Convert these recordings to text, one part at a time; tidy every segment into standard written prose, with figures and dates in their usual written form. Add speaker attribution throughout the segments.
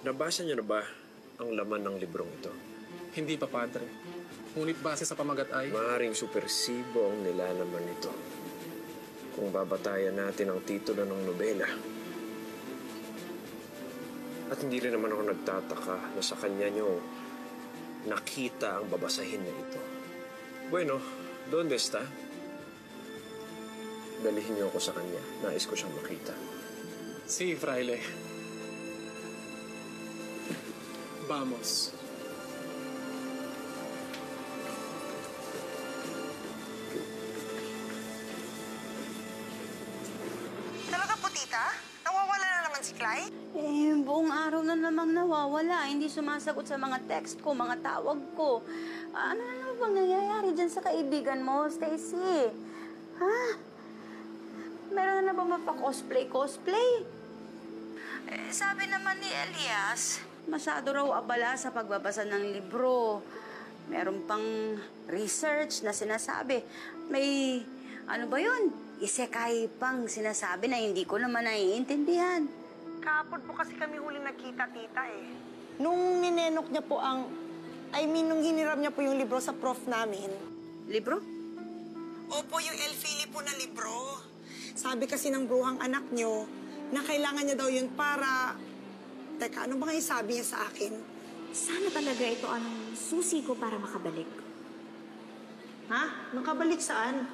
Speaker 1: Nabasa niyo na ba ang laman ng librong ito?
Speaker 2: Hindi pa, Padre. Ngunit base sa pamagat ay...
Speaker 1: Maaaring supersibo ang nilalaman nito kung babatayan natin ang titulo ng nobela. At hindi rin naman ako nagtataka na sa kanya niyo nakita ang babasahin na ito. Bueno, ¿dónde está? Dalihin niyo ako sa kanya. Nais ko siyang makita.
Speaker 2: Sí, fraile. Vamos.
Speaker 3: Talaga po, tita? Nawawala na naman si Clyde?
Speaker 4: Buong araw na namang nawawala. Hindi sumasagot sa mga text ko, mga tawag ko. Ano na naman bang nangyayari dyan sa kaibigan mo, Stacy? Ha? Meron na ba mapa-cosplay? Sabi naman ni Elias, masyado raw abala sa pagbabasa ng libro. Meron pang research na sinasabi. May, ano ba yun? Isekai pang sinasabi na hindi ko naman naiintindihan.
Speaker 3: Kahapon po kasi kami huling nagkita, tita eh.
Speaker 5: Nung ninenok niya po nung hiniram niya po yung libro sa prof namin.
Speaker 4: Libro?
Speaker 5: Opo, yung El Filipo na libro. Sabi kasi ng bruhang anak niyo na kailangan niya daw yun para... Teka, ano ba nga sabi niya sa akin?
Speaker 6: Sana talaga ito ang susi ko para makabalik.
Speaker 5: Ha? Makabalik saan?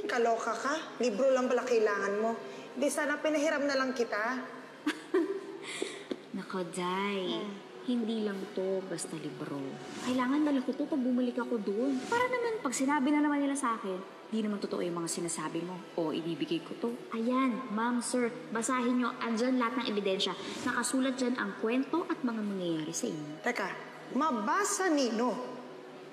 Speaker 5: Kaloka ka? Libro lang pala kailangan mo. Di sana pinahiram na lang kita.
Speaker 6: Nako, Day. Hindi lang to basta libro. Kailangan dala ko to pag bumalik ako doon. Para naman, pag sinabi na naman nila sa akin, di naman totoo yung mga sinasabi mo. O, ibibigay ko to. Ayan, ma'am, sir, basahin nyo. Andyan lahat ng ebidensya. Nakasulat dyan ang kwento at mga mangyayari sa inyo.
Speaker 5: Teka, mabasa nino?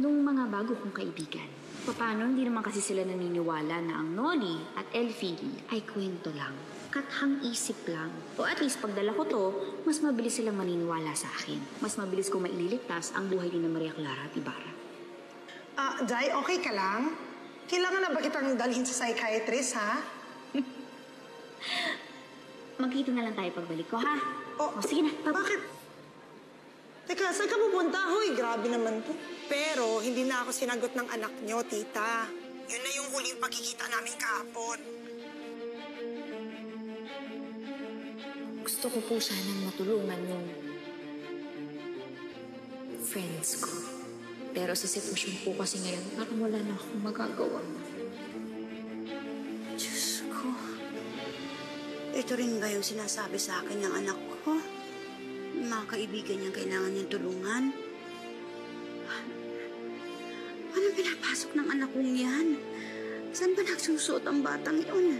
Speaker 6: Nung mga bago kong kaibigan. Paano hindi naman kasi sila naniniwala na ang Noli at Elfie ay kwento lang. Kathang isip lang. O at least pagdala ko to, mas mabilis silang maniniwala sa akin. Mas mabilis ko maililigtas ang buhay ni Maria Clara at Ibarra.
Speaker 5: Day, okay ka lang? Kailangan na ba kitang dalhin sa psychiatrist, ha?
Speaker 6: Magkita na lang tayo pagbalik ko, ha?
Speaker 5: O,
Speaker 6: sige na.
Speaker 5: Bakit? Teka, saan ka pupunta? Hoy, grabe naman to. Pero, hindi na ako sinagot ng anak niyo, tita. Yun na yung huling pagkikita namin kahapon.
Speaker 6: Gusto ko po sanang matulungan yung friends ko. Pero sa sitwasyon po kasi ngayon, parang wala na akong magagawa.
Speaker 4: Diyos ko. Ito rin ba yung sinasabi sa akin ng anak ko? Yung mga kaibigan niyang kailangan niyang tulungan? Ano pinapasok ng anak kong yan? Saan ba nagsusuot ang batang yun?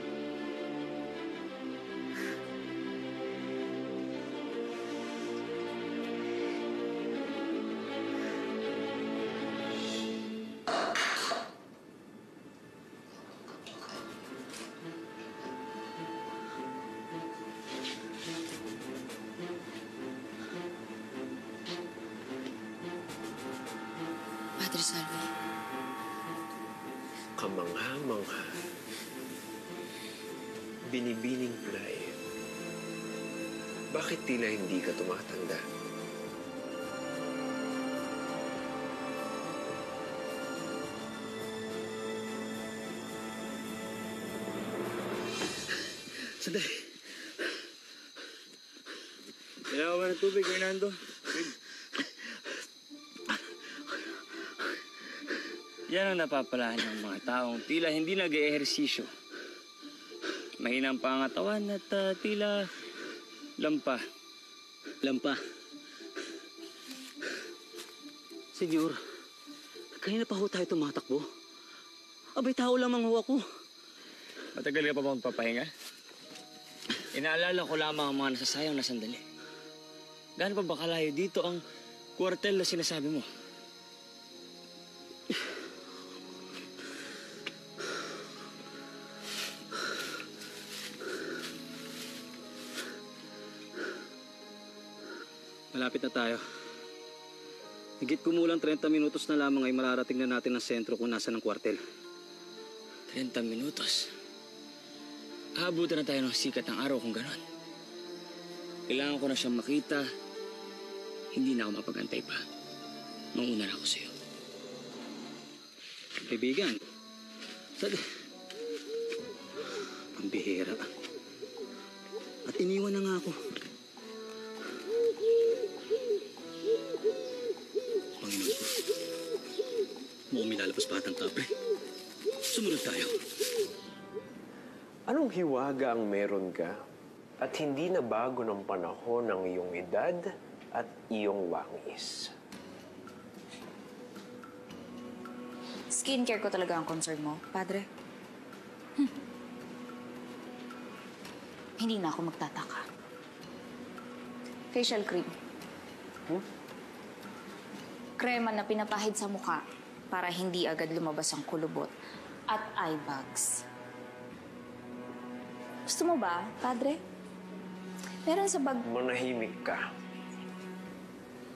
Speaker 4: Padre Salvi.
Speaker 1: Kamangha-mangha. Binibining Play. Bakit tila hindi ka tumatanda?
Speaker 7: Sandali. Kailangan ba ng tubig, Fernando? Yan ang napapalaan ng mga taong tila hindi nag-eehersisyo. Mahinang pangatawan at tila lampa. Lampa.
Speaker 8: Senyor, kanina pa ho tayo tumatakbo. Abay, tao lamang ho ako.
Speaker 7: Matagal ka pa bang papahinga? Inaalala ko lamang ang mga nasasayang na sandali. Gaano pa ba kalayo dito ang kwartel na sinasabi mo?
Speaker 8: Malapit na tayo. Higit kumulang 30 minutos na lamang ay mararating na natin ang sentro kung nasa ng kwartel.
Speaker 7: 30 minutos? Aabutan na tayo ng sikat ng araw kung gano'n. Kailangan ko na siyang makita hindi na ako mapag-antay pa. Mauna na ako sa'yo.
Speaker 8: Kaibigan, ang bihira. At iniwan na nga ako. Panginoon ko, mukhang milalabas pa atang kape. Sumunod tayo.
Speaker 1: Anong hiwaga ang meron ka at hindi na bago ng panahon ng iyong edad at iyong wangis?
Speaker 6: Skincare ko talaga ang concern mo, Padre. Hindi na ako magtataka. Facial cream. Krema na pinapahid sa mukha para hindi agad lumabas ang kulubot at eye bags. Gusto mo ba, Padre? Meron sa bag...
Speaker 1: Manahimik ka.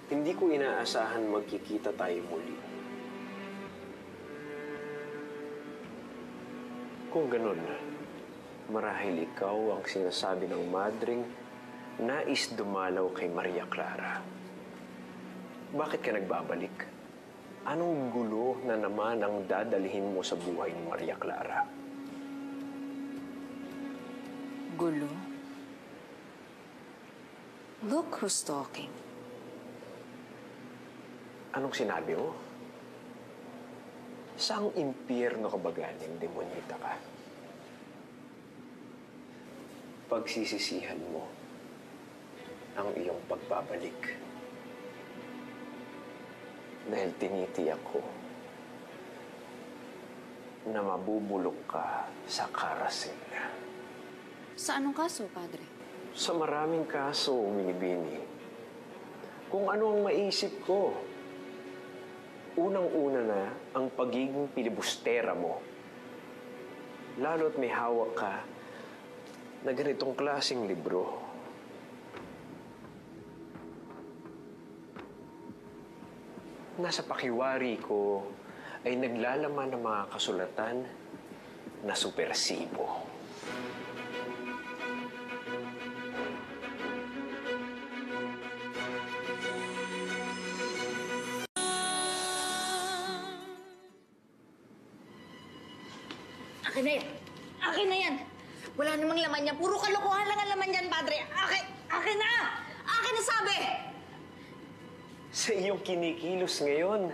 Speaker 1: Hindi ko inaasahan magkikita tayo muli. Kung ganun, marahil ikaw ang sinasabi ng madring nais dumalaw kay Maria Clara. Bakit ka nagbabalik? Anong gulo na naman ang dadalhin mo sa buhay ni Maria Clara?
Speaker 6: Gulo. Look who's talking.
Speaker 1: Anong sinabi mo? Saang impyerno ka ba galing, demonyita ka? Pagsisisihan mo ang iyong pagbabalik. Dahil tinitiyak ko na mabubulok ka sa karasil.
Speaker 6: Sa anong kaso, Padre?
Speaker 1: Sa maraming kaso, Minibini. Kung ano ang maisip ko. Unang-una na ang pagiging pilibustera mo. Lalo't may hawak ka na ganitong klaseng libro. Nasa pakiwari ko ay naglalaman ng mga kasulatan na supersibo.
Speaker 6: Akin na yan! Akin na yan! Wala namang laman yan. Puro kalokohan lang ang laman yan, Padre. Akin na! Akin na sabi!
Speaker 1: Sa iyong kinikilos ngayon,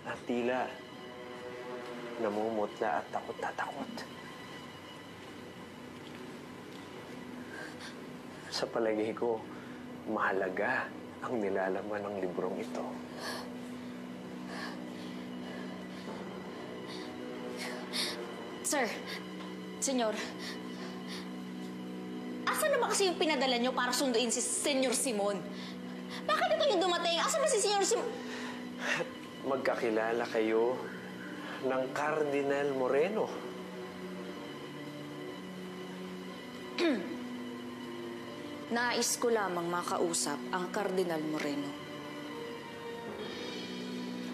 Speaker 1: at tila namumutla at takot na takot. Sa palagay ko, mahalaga ang nilalaman ng librong ito.
Speaker 6: Sir, Senyor, asa naman kasi yung pinadala nyo para sunduin si Senyor Simon? Bakit ito yung dumating? Asa ba si Senyor Simon?
Speaker 1: Magkakilala kayo ng Cardinal Moreno.
Speaker 6: Nais ko lamang makausap ang Cardinal Moreno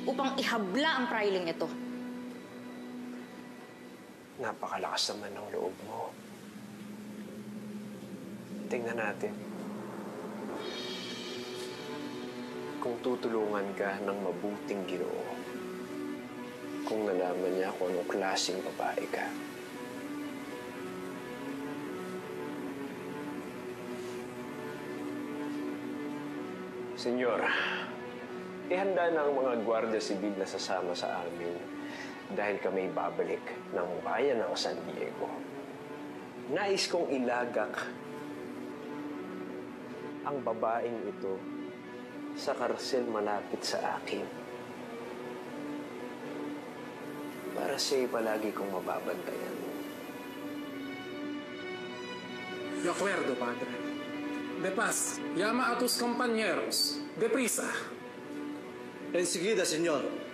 Speaker 6: upang ihabla ang priling ito.
Speaker 1: Napakalakas naman ng loob mo. Tingnan natin. Kung tutulungan ka ng mabuting Ginoo, kung nalaman niya kung anong klaseng babae ka. Senyor, ihanda na ang mga gwardiya sibil na sasama sa amin dahil kami babalik ng bayan ng San Diego. Nais kong ilagak ang babaeng ito sa karsel malapit sa akin. Para sa'yo palagi kong mababantayan.
Speaker 2: De acuerdo, Padre. De paz, llama a tus compañeros. Deprisa.
Speaker 9: Enseguida, señor.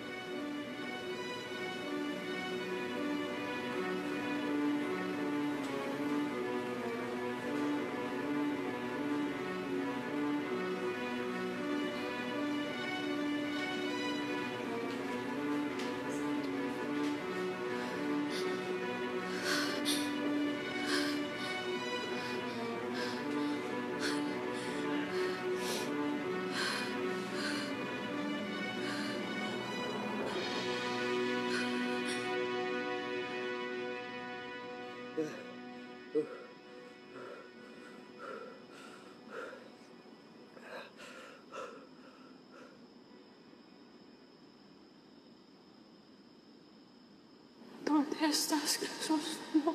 Speaker 10: estás, Jesús? No.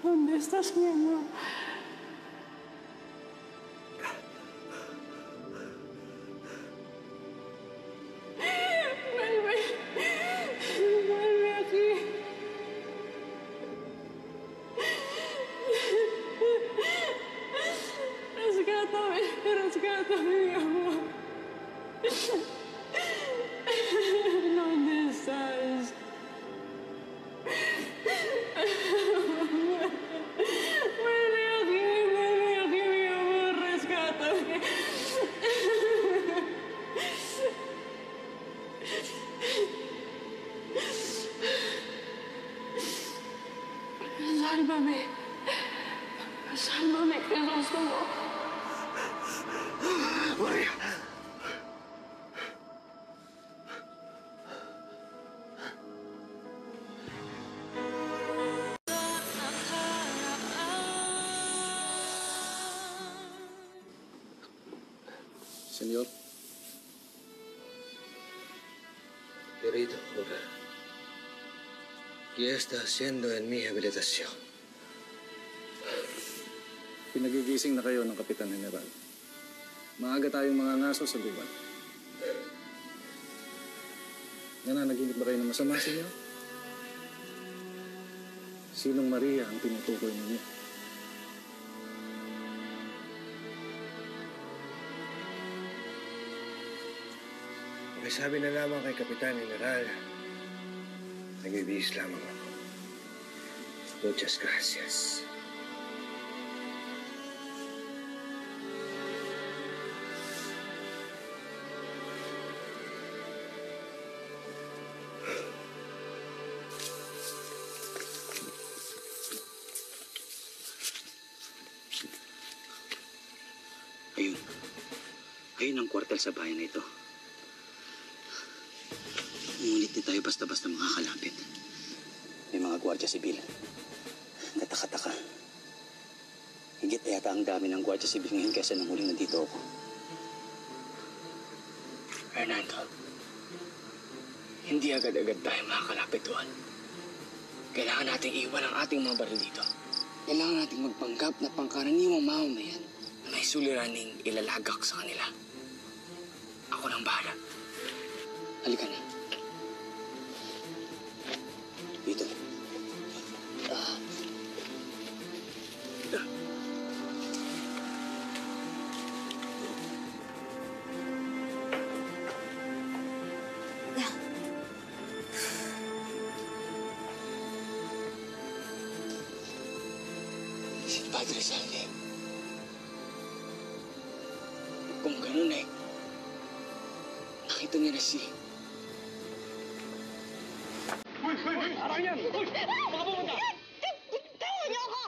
Speaker 10: ¿Dónde estás, mi amor? Vuelve. Vuelve aquí. Rescátame, rescátame, mi amor. ¿Dónde estás? Vuelve aquí, mi amor, rescátame. Sálvame. Sálvame, Jesús, no.
Speaker 1: Maria!
Speaker 8: Señor.
Speaker 9: Querido Jorge, ¿qué está haciendo en mi habilitación?
Speaker 8: Pinagigising na kayo ng Kapitan General. Maaga tayong mga ngaso sa gubat. Nananaginip ba kayo ng masama, Senyor? Sinong Maria ang tinutukoy ninyo?
Speaker 9: May sabi na lamang kay Kapitan General, nagbibihis lamang ako. Muchas gracias.
Speaker 8: Ayun. Ayun ang kwartel sa bayan na ito. Ngunit di tayo basta-basta makakalapit. May mga gwardya sibil. Kataka-taka. Higit na yata ang dami ng gwardya sibil ngayon kaysa nang huling nandito ako.
Speaker 7: Fernando, hindi agad-agad tayo makakalapit doon. Kailangan nating iwan ang ating mga baril dito. Kailangan nating magpanggap na pangkaraniwang mamamayan na may suliraning ilalagak sa kanila. Ako nang bahala. Halika na.
Speaker 8: Dito.
Speaker 7: Si Padre Salve. Kung ganun ay, nakita niya na si... Parang yan! Baka pumunta!
Speaker 5: Tawan niyo ako!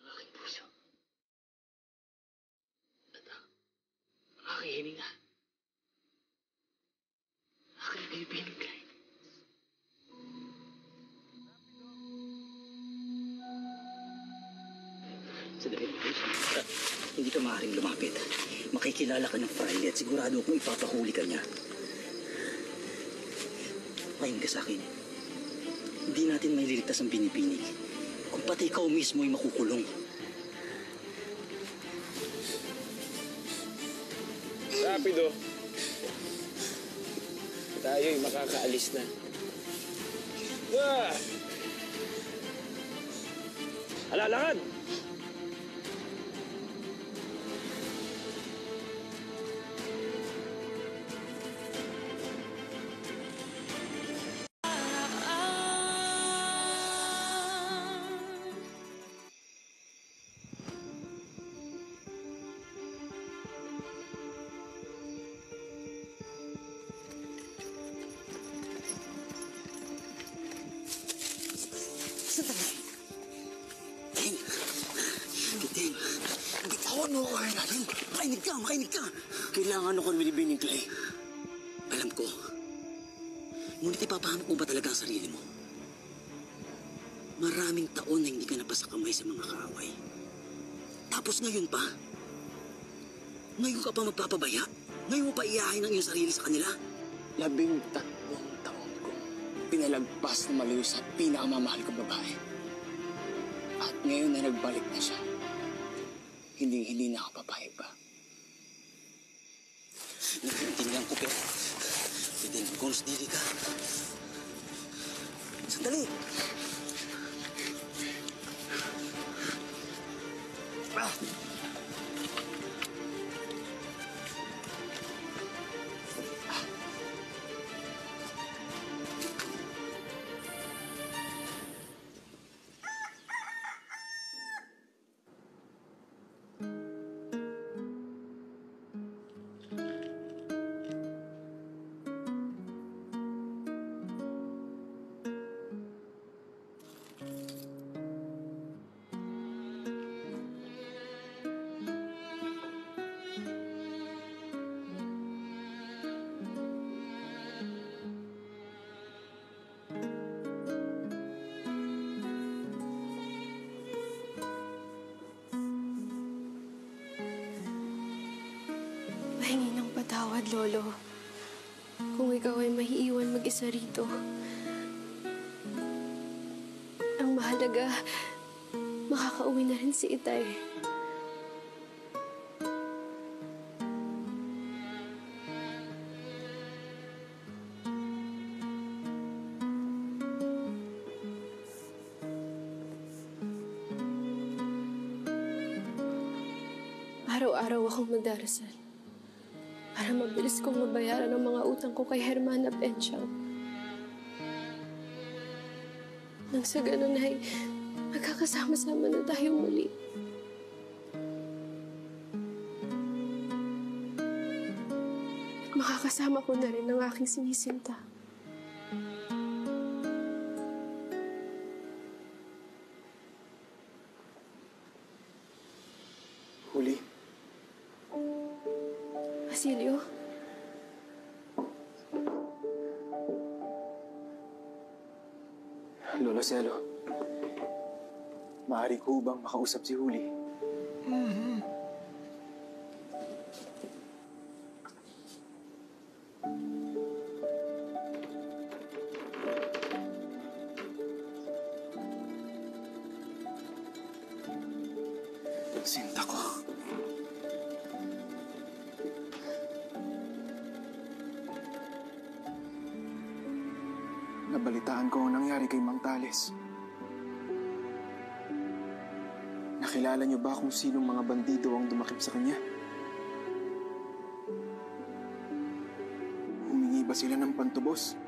Speaker 7: Ang aking puso. At ang aking hininga. Aking pinipinig kay.
Speaker 8: Sandali. Hindi ka maaaring lumapit. Makikilala ka ng fraile at sigurado akong ipapahuli ka niya. Mahinig ka sa akin. Hindi natin may liligtas ang binibinig. Kung pati ikaw mismo ay makukulong.
Speaker 7: Rapido. Tayo'y makakaalis na. Ah! Alalakad!
Speaker 8: Sandali. Ting! Ting! Bitawan mo ako, Hernalin. Makinig ka! Kailangan ako ng binibining, Clay. Alam ko, Ngunit ipapahamak mo ba talaga ang sarili mo? Maraming taon na hindi ka napasakamay sa mga kaaway. Tapos ngayon pa? Ngayon ka pa magpapabaya? Ngayon mo pa iyahin ang iyong sarili sa kanila?
Speaker 7: 13 taon ko pinalagpas na malayo sa pinakamamahal kong babae. At ngayon na nagbalik na siya, hindi na ako papayag pa.
Speaker 8: Nagtintindihan ko, pero titignan ko mas dili ka. Sandali! Ah!
Speaker 10: Mahingi ng patawad, Lolo. Kung ikaw ay maiiwan mag-isa rito. Ang mahalaga, makakauwi na rin si Itay. Araw-araw akong magdarasal para mabilis kong mabayaran ang mga utang ko kay Hermana Benchang. Nang sa ganun ay magkakasama-sama na tayo muli. At makakasama ko na rin ang aking sinisinta.
Speaker 7: Huli.
Speaker 10: Basilio?
Speaker 11: Lola Cielo, maaari ko bang makausap si Huli? Sinta ko. Nabalitaan ko ang nangyari kay Mang Tales. Nakilala niyo ba kung sinong mga bandido ang dumakip sa kanya? Humingi ba sila ng pantubos?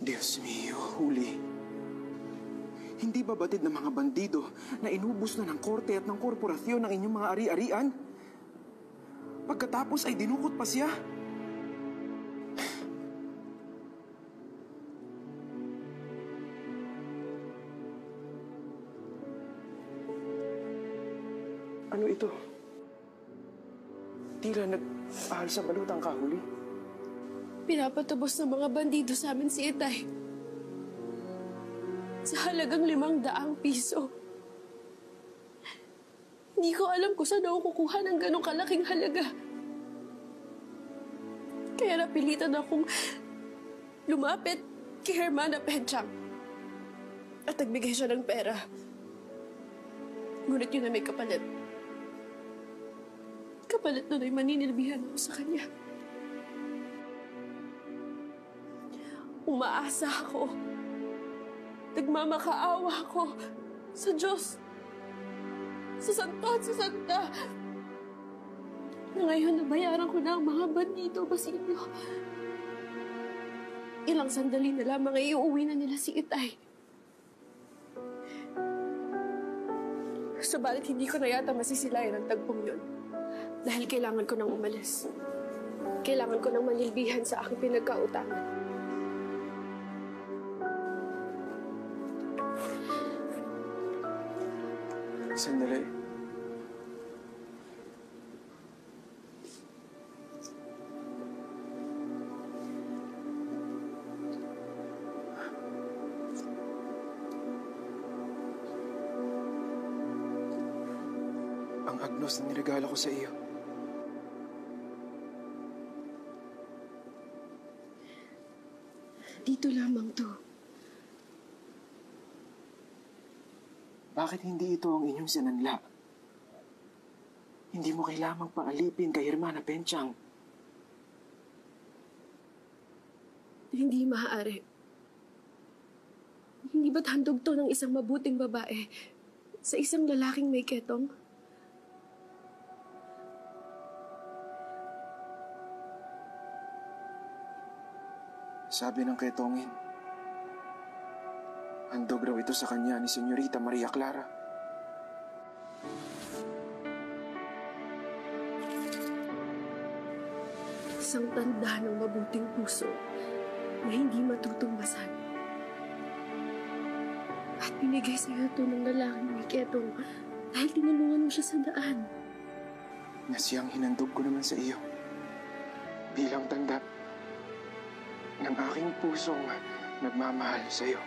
Speaker 11: Diyos mio, Huli. Hindi ba batid ng mga bandido na inubos na ng korte at ng korporasyon ang inyong mga ari-arian? Pagkatapos ay dinukot pa siya. Ano ito? Tila nag-ahal sa balutang kahuli.
Speaker 10: Pinapatubos ng mga bandido sa amin si Itay. Sa halagang 500 piso. Hindi ko alam kung saan ako kukuha ng ganong kalaking halaga. Kaya napilitan akong lumapit kay Hermana Benchang. At nagbigay siya ng pera. Ngunit yun na may kapalit. Kapalit nun ay maninilbihan ako sa kanya. Umaasa ako. Nagmamakaawa ako sa Diyos. Sa santo at sa santa. Na ngayon nabayaran ko na ang mga bandido, Basilio. Ilang sandali na lamang ay iuwi na nila si Itay. Subalit hindi ko na yata masisilayan ang tagpong yun. Dahil kailangan ko nang umalis. Kailangan ko nang manilbihan sa aking pinagkautangan.
Speaker 11: Sandali. ang agnos na niregalo ko sa iyo.
Speaker 10: Dito lamang to.
Speaker 11: Bakit hindi ito ang inyong sinanla? Hindi mo kailangang paalipin kay Hermana Penchang.
Speaker 10: Hindi maaari. Hindi ba't handog to ng isang mabuting babae sa isang lalaking may ketong?
Speaker 11: Sabi ng ketongin, handog raw ito sa kanya ni Senyorita Maria Clara.
Speaker 10: Isang tanda ng mabuting puso na hindi matutumbasan. At binigay sa iyo ito ng lalaking may ketong dahil tinulungan mo siya sa daan.
Speaker 11: Na siyang hinandog ko naman sa iyo bilang tanda ng aking pusong nagmamahal sa iyo.